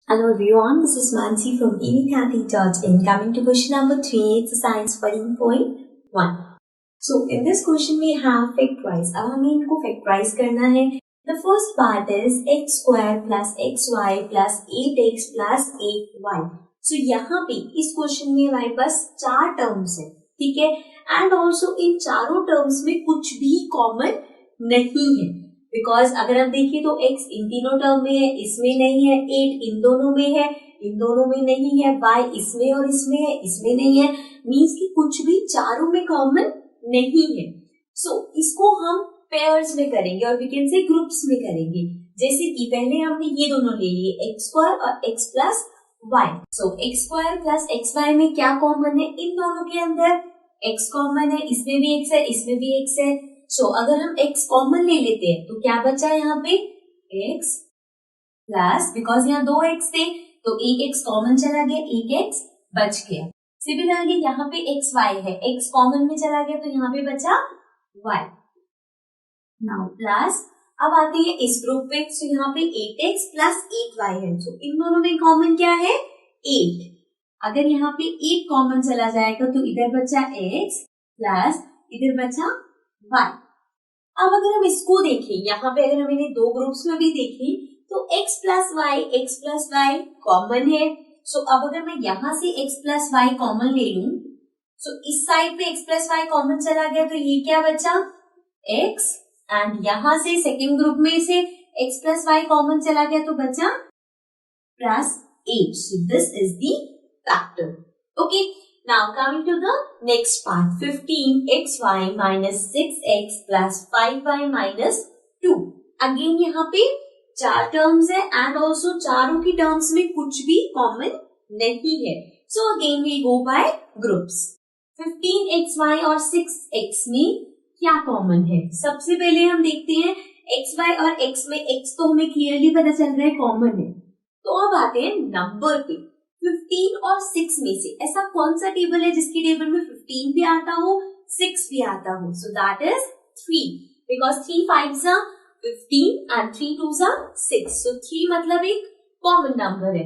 Hello everyone, this is Mansi from evkati.in. Coming to question number 3, exercise 14.1. So in this question we have factorize. अब हमें इनको factorize करना है. The first part is x square plus xy plus 8x plus 8y. So यहाँ पे इस question में हमारे पास 4 टर्म्स है, ठीक है. एंड ऑल्सो इन चारों टर्म्स में कुछ भी कॉमन नहीं है. बिकॉज अगर हम देखिए तो x इन तीनों टर्म में है, इसमें नहीं है. 8 इन दोनों में है, इन दोनों में नहीं है. y इसमें और इसमें है, इसमें नहीं है. मीन्स कि कुछ भी चारों में कॉमन नहीं है. सो इसको हम पेयर्स में करेंगे और वी कैन से ग्रुप्स में करेंगे. जैसे कि पहले हमने ये दोनों ले लिए x स्क्वायर और x प्लस y. सो x स्क्वायर प्लस xy में क्या कॉमन है? इन दोनों के अंदर x कॉमन है. इसमें भी x है, इसमें भी x है. सो अगर हम x कॉमन ले लेते हैं तो क्या बचा यहाँ पे? x प्लस, बिकॉज यहाँ 2x थे तो एक x कॉमन चला गया, एक x बच गया. सिमिलरली यहाँ पे xy है, x कॉमन में चला गया तो यहाँ पे बचा y. नाउ प्लस अब आते हैं इस ग्रुप पे. सो यहाँ पे 8x प्लस 8y है. सो इन दोनों में कॉमन क्या है? 8. अगर यहाँ पे 8 कॉमन चला जाएगा तो इधर बचा x प्लस इधर बचा y. अब अगर हम इसको देखें, यहाँ पे अगर हम इन्हें दो ग्रुप्स में भी देखें तो x प्लस y कॉमन है. सो अब अगर मैं यहाँ से x प्लस y कॉमन ले लूं, सो इस साइड पे x प्लस y कॉमन चला गया तो ये क्या बचा? x. एंड यहाँ से सेकेंड ग्रुप में से x प्लस y कॉमन चला गया तो बचा plus 8. So this is the factor. Okay, now coming to the next part, 15xy minus 6x plus 5y minus 2. Again यहाँ पे 4 टर्म्स है एंड ऑल्सो चारों की टर्म्स में कुछ भी कॉमन नहीं है. So again we go by groups. 15xy और 6x में क्या कॉमन है? सबसे पहले हम देखते हैं xy और x में. x तो हमें क्लियरली पता चल रहा है कॉमन है. तो अब आते हैं नंबर पे. 15 और 6 में से ऐसा कौन सा टेबल है जिसकी टेबल में 15 भी आता हो, 6 भी आता हो? So that is 3, because 3 5s are 15 and 3 2s are 6. सो 3 मतलब एक कॉमन नंबर है.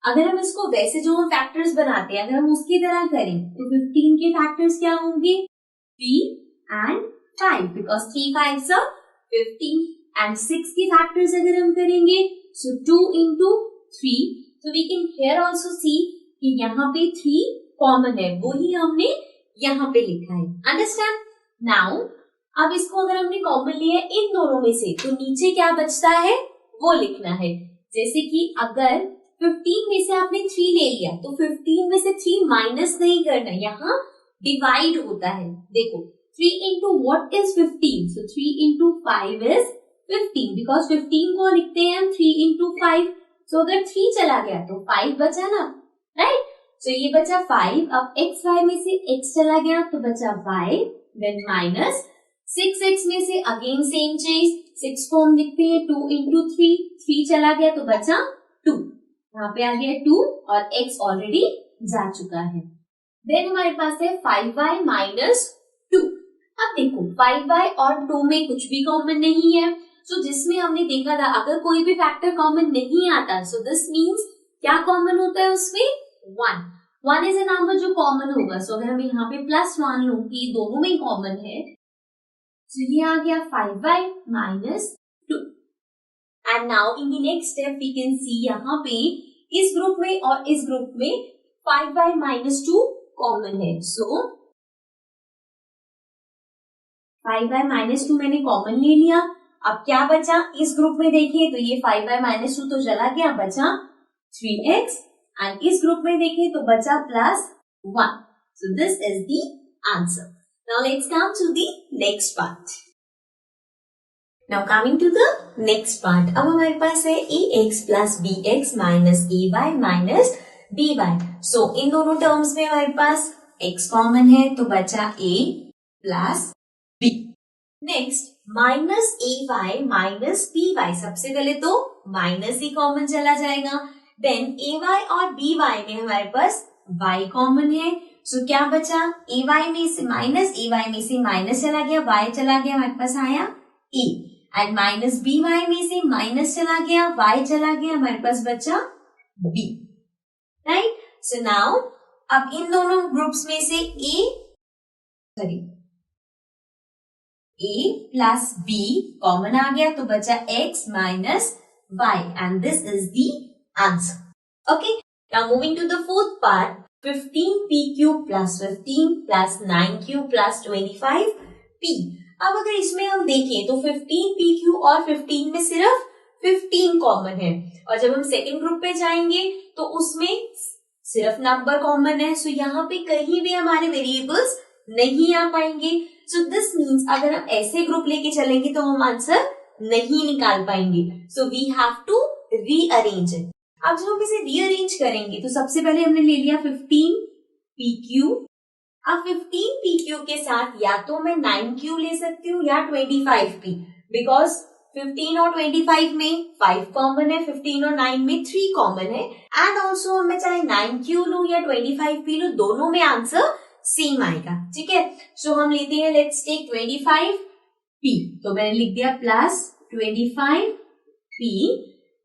अगर हम इसको वैसे जो हम फैक्टर्स बनाते हैं अगर हम उसकी तरह करें तो 15 के फैक्टर्स क्या होंगे? 3 and 5, because 3 5s are 15. And 6 के फैक्टर्स अगर हम करेंगे सो 2 into 3. तो we can here also see कि यहाँ पे 3 कॉमन है, वही हमने यहाँ पे लिखा है. अंडरस्टैंड? नाउ अब इसको अगर हमने कॉमन लिया है इन दोनों में से तो नीचे क्या बचता है वो लिखना है. जैसे कि अगर 15 में से आपने 3 ले लिया तो 15 में से 3 माइनस नहीं करना, यहाँ डिवाइड होता है. देखो 3 into what is 15? So 3 into 5 is 15, because 15 को लिखते हैं हम 3 into 5. तो अगर 3 चला गया तो 5 बचा ना, राइट? सो ये बचा 5. अब xy में से x चला गया तो बचा y, देन माइनस 6x में से अगेन सेम चीज, 6 को हम लिखते हैं 2 into 3. 3 चला गया तो बचा 2. यहाँ पे आ गया 2 और x ऑलरेडी जा चुका है. देन हमारे पास है 5y माइनस 2. अब देखो 5y और 2 में कुछ भी कॉमन नहीं है. सो जिसमें हमने देखा था अगर कोई भी फैक्टर कॉमन नहीं आता सो दिस मीन्स क्या कॉमन होता है उसमें? 1 इज अ नंबर जो कॉमन होगा. सो अगर हम यहाँ पे +1 लूं कि दोनों में कॉमन है तो ये आ गया 5y minus 2. And now in the next step we can see यहाँ पे इस ग्रुप में और इस ग्रुप में 5y माइनस 2 कॉमन है. सो 5y माइनस 2 मैंने कॉमन ले लिया. अब क्या बचा इस ग्रुप में? देखिए तो ये 5y माइनस 2 तो चला गया, बचा 3x. एंड इस ग्रुप में देखिए तो बचा +1. So this is the answer. Now let's come to the next part. Now coming to the next part. अब हमारे पास है ax plus bx minus ay minus by. So इन दोनों टर्म्स में हमारे पास x कॉमन है तो बचा a plus b. Next minus ay minus by. सबसे पहले तो माइनस ही कॉमन चला जाएगा. देन ay और by में हमारे पास y कॉमन है. सो क्या बचा? ay में से माइनस, ay में से माइनस चला गया, y चला गया, हमारे पास आया a. एंड माइनस by में से माइनस चला गया, y चला गया, हमारे पास बचा बी, राइट। सो नाउ अब इन दोनों ग्रुप्स में से ए प्लस बी कॉमन आ गया तो बचा x minus y and this is the answer. Okay, now moving to the fourth part, 15p cube plus 15 plus 9q plus 25p। अब अगर इसमें हम देखें तो 15p क्यूब और 15 में सिर्फ 15 कॉमन है, और जब हम सेकेंड ग्रुप पे जाएंगे तो उसमें सिर्फ नंबर कॉमन है। सो यहाँ पे कहीं भी हमारे वेरिएबल्स नहीं आ पाएंगे। सो दिस मीन्स अगर हम ऐसे ग्रुप लेके चलेंगे तो हम आंसर नहीं निकाल पाएंगे। So we have to rearrange it. अब जब हम इसे रीअरेंज करेंगे तो सबसे पहले हमने ले लिया 15pq। अब 15pq के साथ या तो मैं 9q ले सकती हूँ या 25p, बिकॉज 15 और 25 में 5 कॉमन है, 15 और 9 में 3 कॉमन है, एंड ऑल्सो मैं चाहे 9q लू या 25p लू, दोनों में आंसर सेम आएगा। ठीक है, सो हम लेते हैं, लेट्स टेक 25p, तो मैंने लिख दिया प्लस 25p।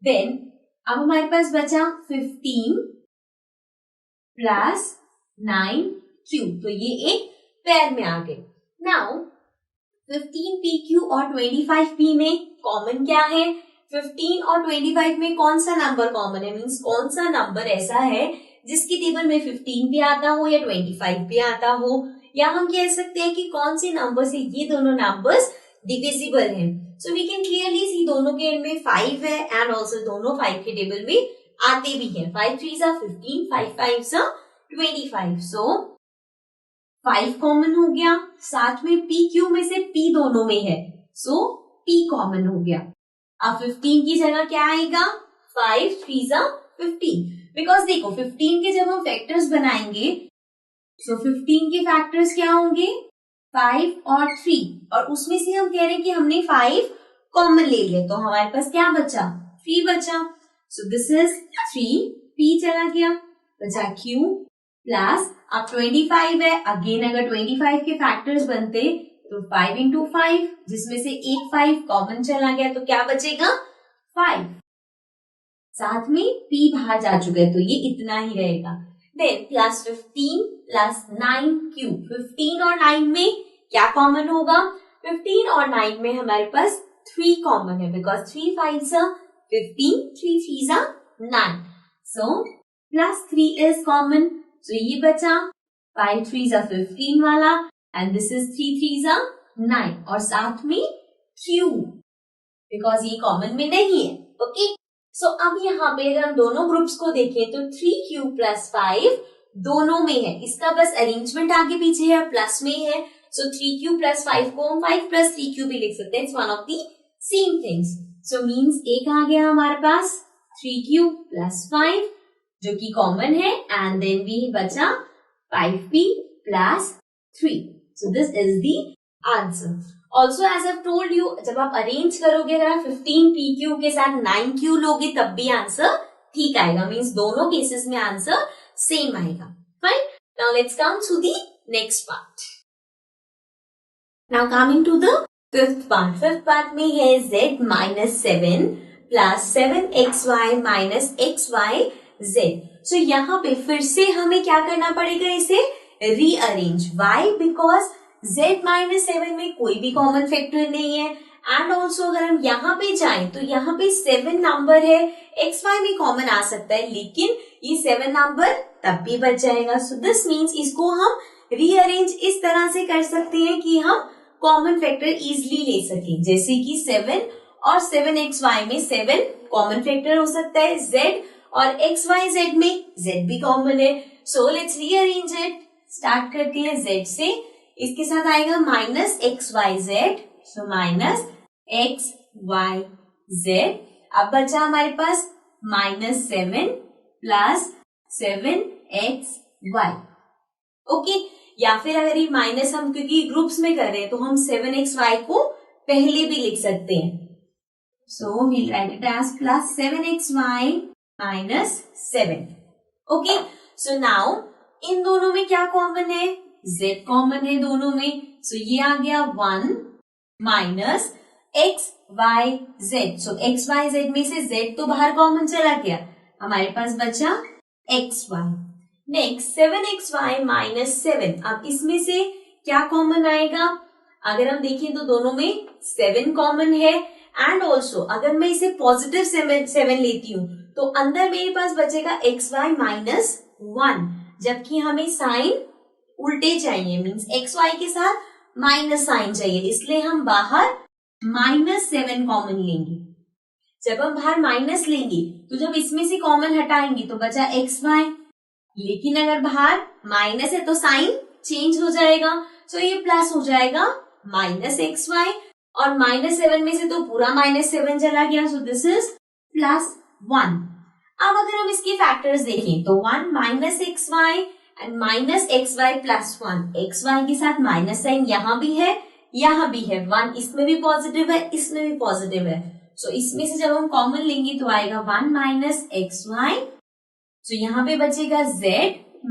देन अब हमारे पास बचा 15 प्लस 9q, तो ये एक पेयर में आ गए। नाउ 15pq और 25p में कॉमन क्या है? 15 और 25 में कौन सा नंबर कॉमन है, मीन्स कौन सा नंबर ऐसा है जिसकी टेबल में 15 भी आता हो या 25 भी आता हो, या हम कह सकते हैं कि कौन से नंबर से ये दोनों नंबर्स डिविजिबल हैं। So we can clearly see दोनों के एंड में 5 है एंड ऑल्सो दोनों 5 के टेबल में आते भी हैं। 5 3 are 15, 5 5 are 25। सो 5 कॉमन हो गया, साथ में पी क्यू में से पी दोनों में है, सो पी कॉमन हो गया। अब 15 की जगह क्या आएगा? 5 3 are 15, बिकॉज देखो 15 के जब हम फैक्टर्स बनाएंगे सो 15 के फैक्टर्स क्या होंगे? 5 और 3, और उसमें से हम कह रहे हैं कि हमने 5 कॉमन ले लिया, तो हमारे पास क्या बचा? 3 बचा। सो दिस इज 3, p चला गया, बचा q प्लस अब 25 है, अगेन अगर 25 के फैक्टर्स बनते तो 5 इंटू 5, जिसमें से एक 5 कॉमन चला गया तो क्या बचेगा? 5, साथ में p बाहर जा चुका है तो ये इतना ही रहेगा। देन प्लस 15 प्लस 9q, 15 और 9 में क्या कॉमन होगा? 15 और 9 में हमारे पास 3 कॉमन है, because 3 5s are 15, 3 3s are 9, so plus 3 is common, so ये बचा 5 3s are 15 वाला and this is 3 3s are 9, और साथ में q, बिकॉज ये कॉमन में नहीं है। ओके, सो अब यहाँ पे अगर हम दोनों ग्रुप्स को देखें तो 3q प्लस 5 दोनों में है, इसका बस अरेंजमेंट आगे पीछे है, प्लस में है। सो 3q प्लस 5 को हम 5 प्लस 3q भी लिख सकते हैं, it's one of the same things. So means एक आ गया हमारे पास 3q प्लस 5 जो कि कॉमन है, एंड देन भी बचा 5p plus 3, so this is the answer. Also as I told you, जब आप अरेंज करोगे, अगर आप 15pq के साथ 9q लोगे तब भी आंसर ठीक आएगा, मीन्स दोनों केसेस में आंसर सेम आएगा। Fine, now let's come to the next part. Now coming to the fifth part. Fifth part में है z minus 7 plus 7xy minus xyz। So यहाँ पे फिर से हमें क्या करना पड़ेगा? इसे rearrange. Why? Because z minus 7 में कोई भी कॉमन फैक्टर नहीं है, एंड ऑल्सो अगर हम यहाँ पे जाएं तो यहाँ पे 7 नंबर है, xy में कॉमन आ सकता है, लेकिन ये 7 नंबर तब भी बच जाएगा। सो दिस मीन्स इसको हम रीअरेंज इस तरह से कर सकते हैं कि हम कॉमन फैक्टर इजिली ले सकें, जैसे कि 7 और 7xy में 7 कॉमन फैक्टर हो सकता है, z और xyz में z भी कॉमन है। So let's rearrange it. Start करते हैं z से, इसके साथ आएगा minus xyz, so minus xyz। अब बचा हमारे पास माइनस 7 प्लस 7xy। ओके, या फिर अगर ये माइनस हम क्योंकि ग्रुप्स में कर रहे हैं तो हम 7xy को पहले भी लिख सकते हैं। So we write it as plus 7xy minus 7। Okay, so now इन दोनों में क्या कॉमन है? z कॉमन है दोनों में, सो ये आ गया 1 माइनस xyz। सो xyz में से z तो बाहर कॉमन चला गया, हमारे पास बचा xy। Next 7xy minus 7। अब इसमें से क्या कॉमन आएगा? अगर हम देखें तो दोनों में 7 कॉमन है एंड ऑल्सो अगर मैं इसे पॉजिटिव 7 लेती हूँ तो अंदर मेरे पास बचेगा xy माइनस 1, जबकि हमें साइन उल्टे चाहिए, मीन्स xy के साथ माइनस साइन चाहिए, इसलिए हम बाहर -7 कॉमन लेंगे। जब हम बाहर माइनस लेंगे तो जब इसमें से कॉमन हटाएंगे तो बचा xy, लेकिन अगर बाहर माइनस है तो साइन चेंज हो जाएगा, तो ये प्लस हो जाएगा -xy और -7 में से तो पूरा -7 चला गया, सो दिस इज +1। अब अगर हम इसके फैक्टर्स देखें तो 1 -xy एंड -xy + 1, xy के साथ माइनस साइन यहाँ भी है, यहाँ भी है, 1 इसमें भी पॉजिटिव है, इसमें भी पॉजिटिव है, सो इसमें से जब हम कॉमन लेंगे तो आएगा 1 -xy, तो यहाँ पे बचेगा z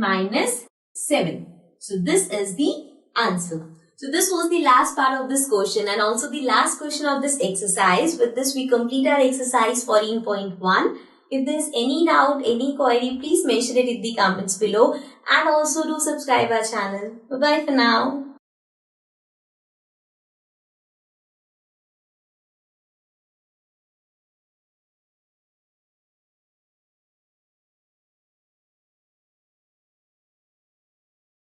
-7, so this is the answer. So this was the last part of this question and also the last question of this exercise. With this we complete our exercise 14.1. If there is any doubt, any query, please mention it in the comments below and also do subscribe our channel. Bye bye for now.